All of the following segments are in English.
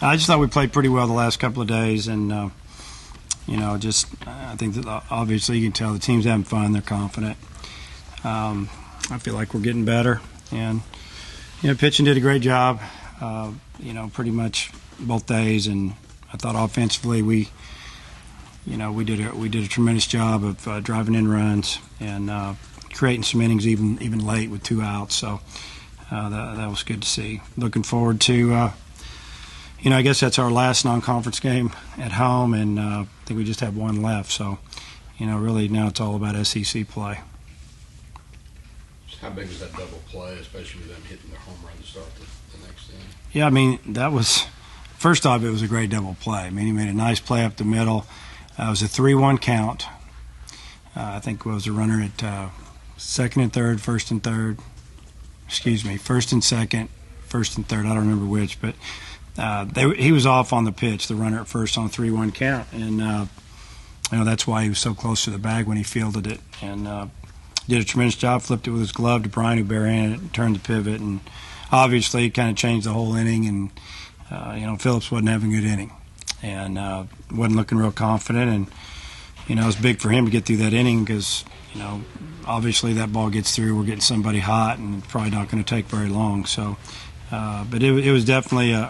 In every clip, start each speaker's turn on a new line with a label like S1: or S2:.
S1: I just thought we played pretty well the last couple of days, and I think that obviously you can tell the team's having fun. They're confident. I feel like we're getting better, and pitching did a great job. Pretty much both days, and I thought offensively we did a tremendous job of driving in runs and creating some innings even late with 2 outs. So that was good to see. Looking forward to. I guess that's our last non-conference game at home, and I think we just have one left. So, really now it's all about SEC play.
S2: How big was that double play, especially with them hitting their home run to start the next inning?
S1: Yeah, I mean, first off, it was a great double play. I mean, he made a nice play up the middle. It was a 3-1 count. I think it was a runner at second and third, first and third. Excuse me, first and second, first and third. I don't remember which, but he was off on the pitch, the runner at first on a 3-1 count. And, that's why he was so close to the bag when he fielded it. And did a tremendous job, flipped it with his glove to Brian, who barehanded it and turned the pivot. And obviously it kind of changed the whole inning. And, Phillips wasn't having a good inning and wasn't looking real confident. And, it was big for him to get through that inning because, obviously that ball gets through. We're getting somebody hot, and it's probably not going to take very long. So, but it was definitely an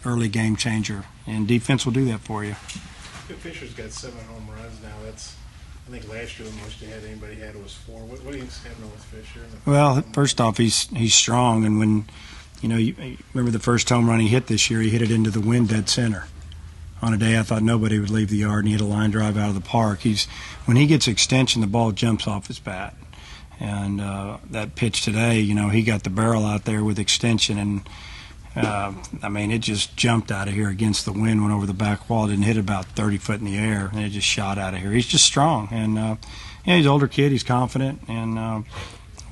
S1: early game changer, and defense will do that for you.
S3: Fisher's got 7 home runs now. I think last year the most he had anybody had was 4. What do you think's happening with Fisher?
S1: Well, first off, he's strong, and when you remember the first home run he hit this year, he hit it into the wind dead center. On a day I thought nobody would leave the yard, and he hit a line drive out of the park. When he gets extension, the ball jumps off his bat. And that pitch today, he got the barrel out there with extension, and it just jumped out of here against the wind, went over the back wall, didn't hit about 30 foot in the air, and it just shot out of here. He's just strong, and he's an older kid, he's confident, and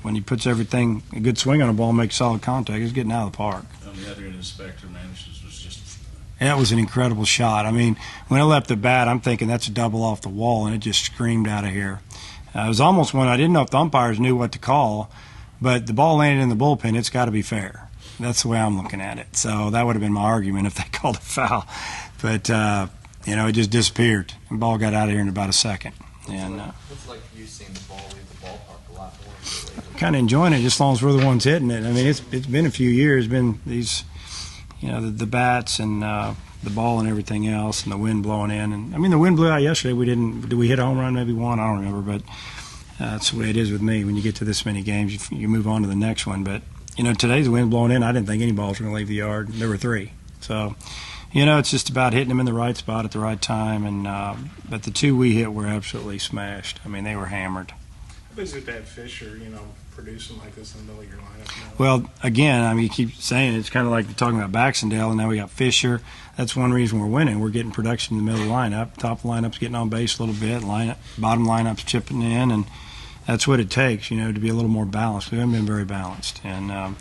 S1: when he puts everything, a good swing on a ball, makes solid contact, he's getting out of the park.
S4: On the other end of the spectrum, man, this was just...
S1: That was an incredible shot. I mean, when I left the bat, I'm thinking that's a double off the wall, and it just screamed out of here. It was almost one I didn't know if the umpires knew what to call, but the ball landed in the bullpen. It's got to be fair. That's the way I'm looking at it. So that would have been my argument if they called a foul. But, it just disappeared. The ball got out of here in about a second. And
S5: what's it like for you seeing the ball leave the ballpark a lot more?
S1: I'm kind of enjoying it just as long as we're the ones hitting it. I mean, it's been a few years, been these, the bats and the ball and everything else, and the wind blowing in. And I mean, the wind blew out yesterday. Did we hit a home run? Maybe one. I don't remember. But that's the way it is with me. When you get to this many games, you move on to the next one. But today's the wind blowing in. I didn't think any balls were going to leave the yard. There were 3. So, it's just about hitting them in the right spot at the right time. And but the 2 we hit were absolutely smashed. I mean, they were hammered.
S3: How big is it that Fisher, producing like this in the middle of your lineup now?
S1: Well, again, you keep saying it's kind of like talking about Baxendale, and now we got Fisher. That's one reason we're winning. We're getting production in the middle of the lineup. Top lineup's getting on base a little bit. Bottom lineup's chipping in, and that's what it takes, to be a little more balanced. We haven't been very balanced, and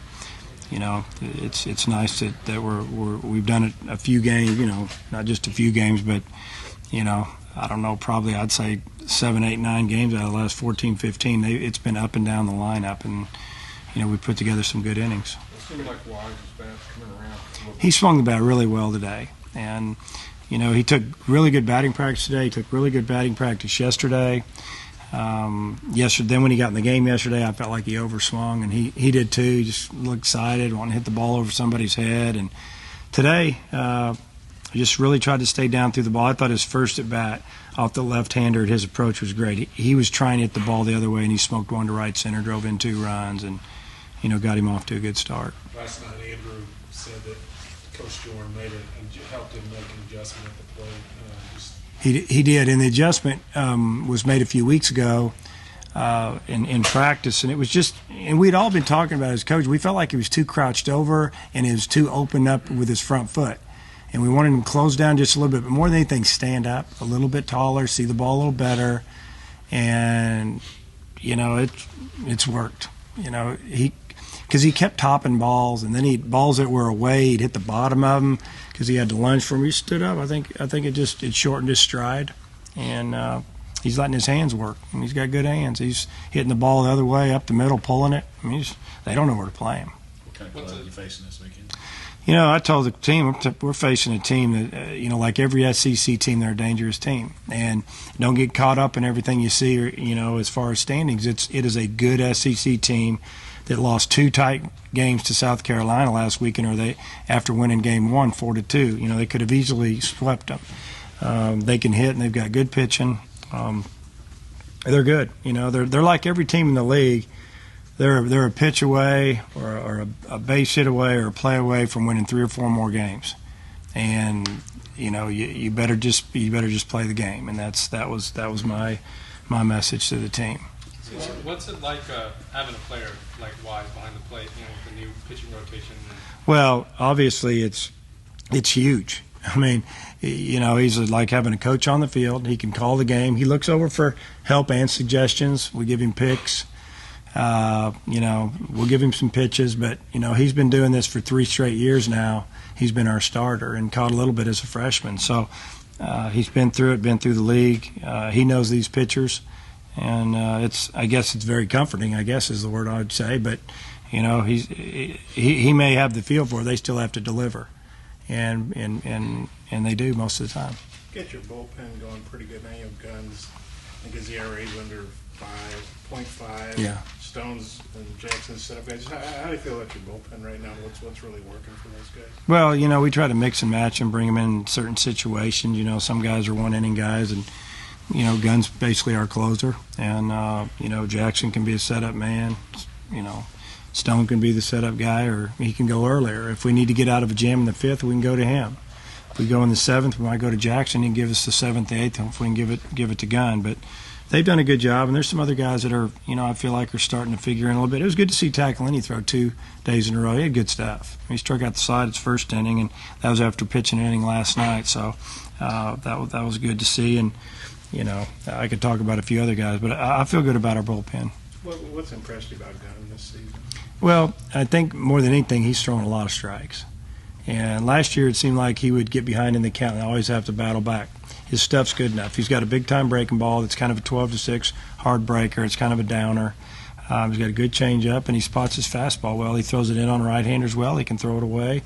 S1: it's nice that we've done it a few games. Not just a few games, but I don't know, probably I'd say 7, 8, 9 games out of the last 14, 15. It's been up and down the lineup, and we put together some good innings.
S3: It seemed like Wise's bat's coming around.
S1: He swung the bat really well today, and he took really good batting practice today. He took really good batting practice yesterday. Then when he got in the game yesterday, I felt like he overswung, and he did too. He just looked excited, wanting to hit the ball over somebody's head. And today, I just really tried to stay down through the ball. I thought his first at bat off the left-hander, his approach was great. He was trying to hit the ball the other way, and he smoked one to right center, drove in 2 runs, and got him off to a good start.
S3: Last night, Andrew said that Coach Jordan helped him make an adjustment at the plate.
S1: He did, and the adjustment was made a few weeks ago in practice, and it was just, and we'd all been talking about it as coach. We felt like he was too crouched over and he was too opened up with his front foot, and we wanted him to close down just a little bit, but more than anything, stand up a little bit taller, see the ball a little better, and it's worked. Because he kept topping balls, and then balls that were away, he'd hit the bottom of them because he had to lunge for him. He stood up. I think it shortened his stride, and he's letting his hands work, and he's got good hands. He's hitting the ball the other way, up the middle, pulling it. I mean, they don't know where to play him.
S4: What kind of club are you facing this weekend?
S1: I told the team we're facing a team that, like every SEC team, they're a dangerous team, and don't get caught up in everything you see. As far as standings, it is a good SEC team that lost 2 tight games to South Carolina last weekend, after winning game 1 4-2. They could have easily swept them. They can hit, and they've got good pitching. They're good. They're like every team in the league. They're a pitch away or a base hit away or a play away from winning 3 or 4 more games, and you better just play the game, and that was my message to the team.
S6: What's it like having a player like Wise behind the plate, with the new pitching rotation?
S1: Well, obviously it's huge. I mean, he's like having a coach on the field. He can call the game. He looks over for help and suggestions. We give him picks. We'll give him some pitches, but, he's been doing this for 3 straight years now. He's been our starter and caught a little bit as a freshman. So he's been through the league. He knows these pitchers, and I guess it's very comforting, I guess is the word I would say. But, he may have the feel for it. They still have to deliver, and they do most of the time.
S3: Get your bullpen going pretty good now. You have Guns. I think his ERA's under 5.5.
S1: Yeah.
S3: Stones and Jackson set up guys. How do you feel about your bullpen right now? What's really working for those guys?
S1: Well, we try to mix and match and bring them in certain situations. Some guys are 1-inning guys, and Gunn's basically our closer, and Jackson can be a setup man. Stone can be the setup guy, or he can go earlier. If we need to get out of a jam in the 5th, we can go to him. If we go in the 7th, we might go to Jackson. He can give us the 7th, 8th, and if we can give it to Gunn. But they've done a good job, and there's some other guys that are, I feel like are starting to figure in a little bit. It was good to see Tackleini throw 2 days in a row. He had good stuff. He struck out the side his first inning, and that was after pitching an inning last night. So that was good to see. And I could talk about a few other guys, but I feel good about our bullpen.
S3: What's impressed you about Gunn this season?
S1: Well, I think more than anything, he's throwing a lot of strikes. And last year, it seemed like he would get behind in the count and always have to battle back. His stuff's good enough. He's got a big-time breaking ball that's kind of a 12-6 hard breaker. It's kind of a downer. He's got a good changeup, and he spots his fastball well. He throws it in on right-handers well. He can throw it away.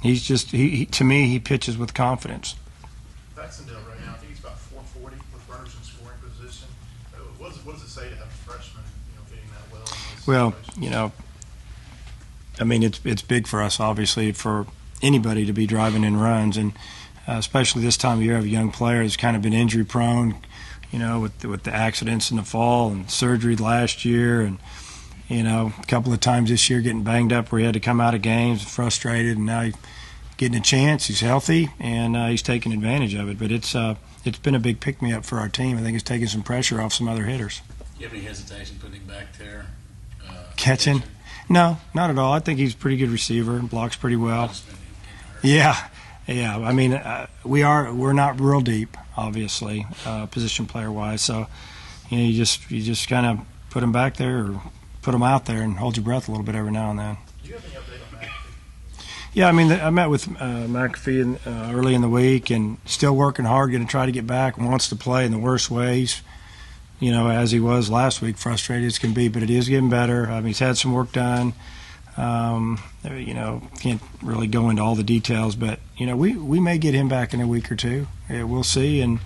S1: He's just to me, he pitches with confidence.
S7: Baxendale right now, I think he's about 440 with runners in scoring position. What does it say to have a freshman, hitting that well?
S1: Well, it's big for us, obviously, for anybody to be driving in runs, and especially this time of year, have a young player that's kind of been injury prone, with the accidents in the fall and surgery last year, and a couple of times this year getting banged up where he had to come out of games, frustrated, and now he's getting a chance. He's healthy, and he's taking advantage of it. But it's been a big pick-me-up for our team. I think it's taking some pressure off some other hitters.
S4: Do you have any hesitation putting him back there?
S1: Catching? No, not at all. I think he's a pretty good receiver and blocks pretty well.
S4: Just been hurt.
S1: Yeah. I mean, we're not real deep, obviously, position player wise. So, you just kind of put him back there or put him out there and hold your breath a little bit every now and then.
S7: Do you have any update on McAfee?
S1: Yeah, I mean, I met with McAfee early in the week, and still working hard, going to try to get back. Wants to play in the worst ways, as he was last week, frustrated as can be. But it is getting better. He's had some work done. Can't really go into all the details, but we may get him back in a week or two. We'll see, and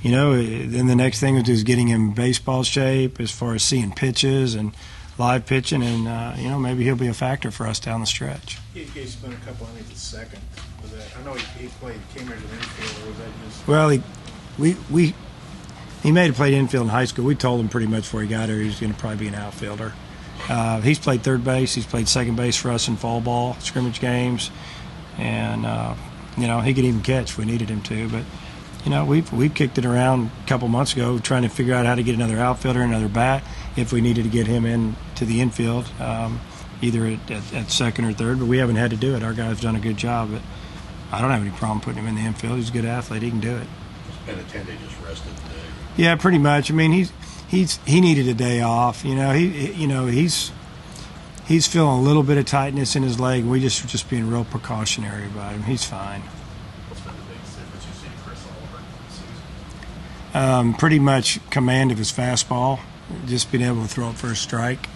S1: then the next thing is getting him in baseball shape as far as seeing pitches and live pitching, and maybe he'll be a factor for us down the stretch.
S3: He spent a couple innings at second. Was that? I know he came here as an infielder. Was that just?
S1: Well, he may have played infield in high school. We told him pretty much before he got here he was going to probably be an outfielder. He's played third base. He's played second base for us in fall ball scrimmage games, and he could even catch if we needed him to. But we've kicked it around a couple months ago, trying to figure out how to get another outfielder, another bat, if we needed to get him into the infield, either at second or third. But we haven't had to do it. Our guy's done a good job. But I don't have any problem putting him in the infield. He's a good athlete. He can do it.
S2: Benintendi just rested today.
S1: Yeah, pretty much. I mean, he needed a day off. He's feeling a little bit of tightness in his leg. We just being real precautionary about him. He's fine.
S7: What's been the biggest difference you've seen Chris Oliver this season?
S1: Pretty much command of his fastball, just being able to throw it for a strike.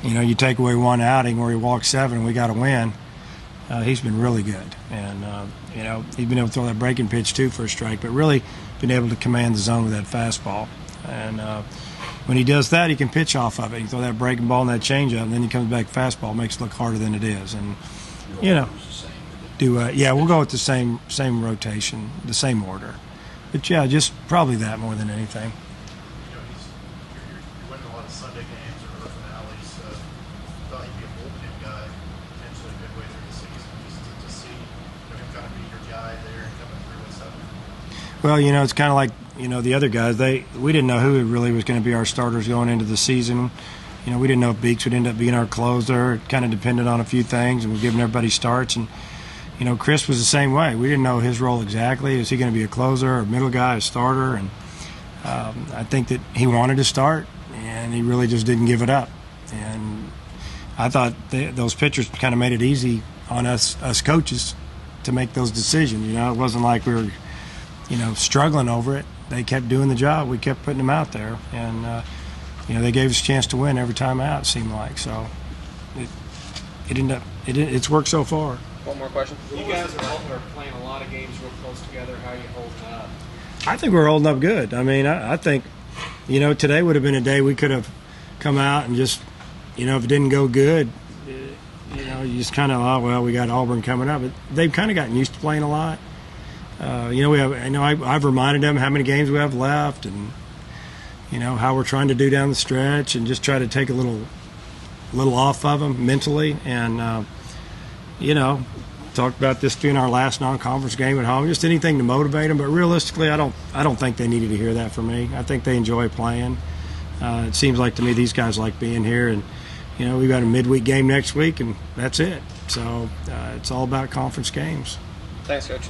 S1: You take away one outing where he walked 7 and we got a win. He's been really good. And, he's been able to throw that breaking pitch, too, for a strike, but really been able to command the zone with that fastball. And when he does that, he can pitch off of it. He can throw that breaking ball and that changeup, and then he comes back fastball, makes it look harder than it is. And, we'll go with the same rotation, the same order. But, yeah, just probably that more than anything.
S7: You're winning a lot of Sunday games or finales. Thought he'd be a bullpen guy potentially midway through the season. Just to see him kind of be your guy there and coming through and stuff.
S1: Well, it's kind of like, the other guys. We didn't know who really was going to be our starters going into the season. We didn't know if Beeks would end up being our closer. It kind of depended on a few things, and we're giving everybody starts. And, Chris was the same way. We didn't know his role exactly. Is he going to be a closer, a middle guy, a starter? And I think that he wanted to start, and he really just didn't give it up. And I thought those pitchers kind of made it easy on us coaches to make those decisions. It wasn't like we were, struggling over it. They kept doing the job. We kept putting them out there. And, they gave us a chance to win every time out, it seemed like. So it's worked so far.
S8: One more question.
S6: You guys are playing a lot of games real close together. How are you holding up?
S1: I think we're holding up good. I mean, I think, today would have been a day we could have come out and just, if it didn't go good, you just kind of, we got Auburn coming up. But they've kind of gotten used to playing a lot. I've reminded them how many games we have left and, how we're trying to do down the stretch and just try to take a little off of them mentally. And, talked about this being our last non-conference game at home, just anything to motivate them. But realistically, I don't think they needed to hear that from me. I think they enjoy playing. It seems like to me these guys like being here, and we've got a midweek game next week, and that's it. So it's all about conference games.
S8: Thanks, Coach.